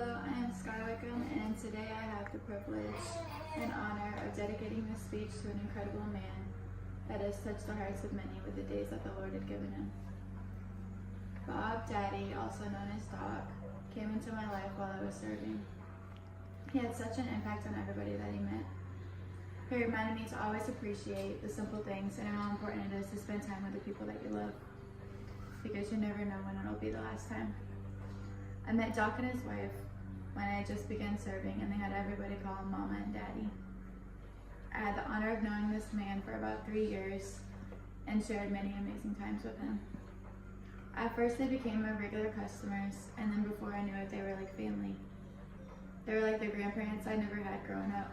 Hello, I am Sky Wickham, and today I have the privilege and honor of dedicating this speech to an incredible man that has touched the hearts of many with the days that the Lord had given him. Bob Daddy, also known as Doc, came into my life while I was serving. He had such an impact on everybody that he met. He reminded me to always appreciate the simple things and how important it is to spend time with the people that you love, because you never know when it'll be the last time. I met Doc and his wife when I just began serving, and they had everybody call him Mama and Daddy. I had the honor of knowing this man for about 3 years and shared many amazing times with him. At first they became my regular customers, and then before I knew it, they were like family. They were like the grandparents I never had growing up.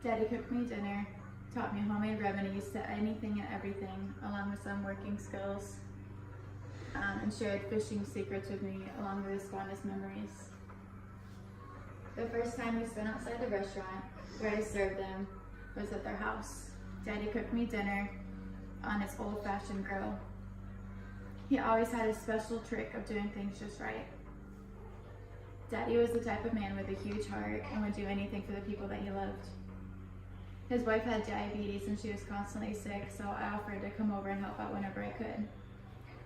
Daddy cooked me dinner, taught me homemade remedies to anything and everything, along with some working skills, and shared fishing secrets with me along with his fondest memories. The first time we spent outside the restaurant where I served them was at their house. Daddy cooked me dinner on his old-fashioned grill. He always had a special trick of doing things just right. Daddy was the type of man with a huge heart and would do anything for the people that he loved. His wife had diabetes and she was constantly sick, so I offered to come over and help out whenever I could.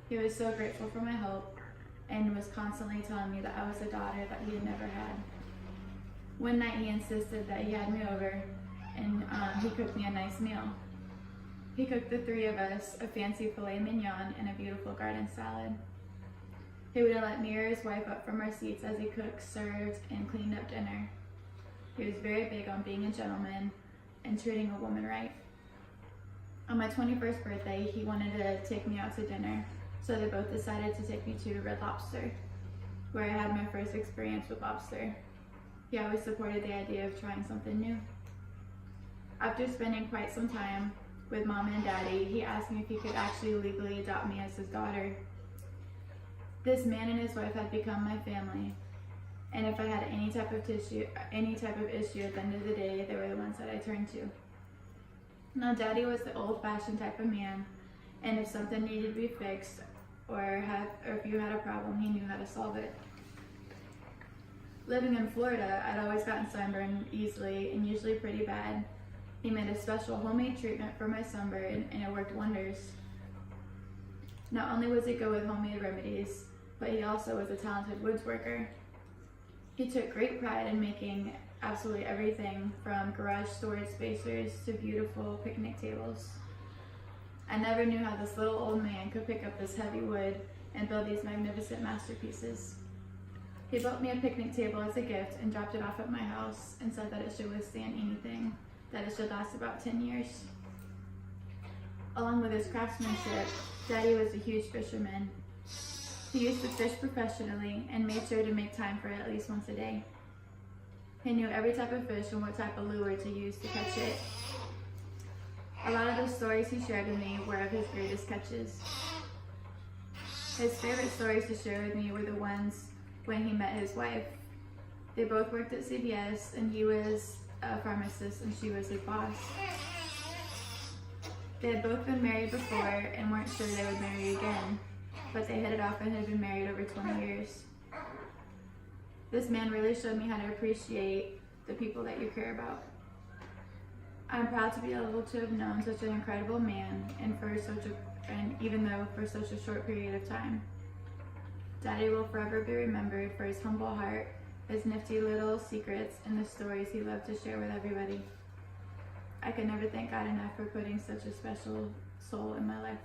He was so grateful for my help and was constantly telling me that I was a daughter that he had never had. One night he insisted that he had me over and he cooked me a nice meal. He cooked the three of us a fancy filet mignon and a beautiful garden salad. He would let me or his wife up from our seats as he cooked, served, and cleaned up dinner. He was very big on being a gentleman and treating a woman right. On my 21st birthday, he wanted to take me out to dinner, so they both decided to take me to Red Lobster, where I had my first experience with lobster. He always supported the idea of trying something new. After spending quite some time with Mom and Daddy, he asked me if he could actually legally adopt me as his daughter. This man and his wife had become my family, and if I had any type of issue at the end of the day, they were the ones that I turned to. Now, Daddy was the old-fashioned type of man, and if something needed to be fixed, or if you had a problem, he knew how to solve it. Living in Florida, I'd always gotten sunburned easily and usually pretty bad. He made a special homemade treatment for my sunburn, and it worked wonders. Not only was he good with homemade remedies, but he also was a talented woodworker. He took great pride in making absolutely everything from garage storage spacers to beautiful picnic tables. I never knew how this little old man could pick up this heavy wood and build these magnificent masterpieces. He built me a picnic table as a gift and dropped it off at my house and said that it should withstand anything, that it should last about 10 years. Along with his craftsmanship, Daddy was a huge fisherman. He used to fish professionally and made sure to make time for it at least once a day. He knew every type of fish and what type of lure to use to catch it. A lot of the stories he shared with me were of his greatest catches. His favorite stories to share with me were the ones when he met his wife. They both worked at CVS, and he was a pharmacist and she was his boss. They had both been married before and weren't sure they would marry again, but they hit it off and had been married over 20 years. This man really showed me how to appreciate the people that you care about. I'm proud to be able to have known such an incredible man, and even though for such a short period of time. Daddy will forever be remembered for his humble heart, his nifty little secrets, and the stories he loved to share with everybody. I can never thank God enough for putting such a special soul in my life.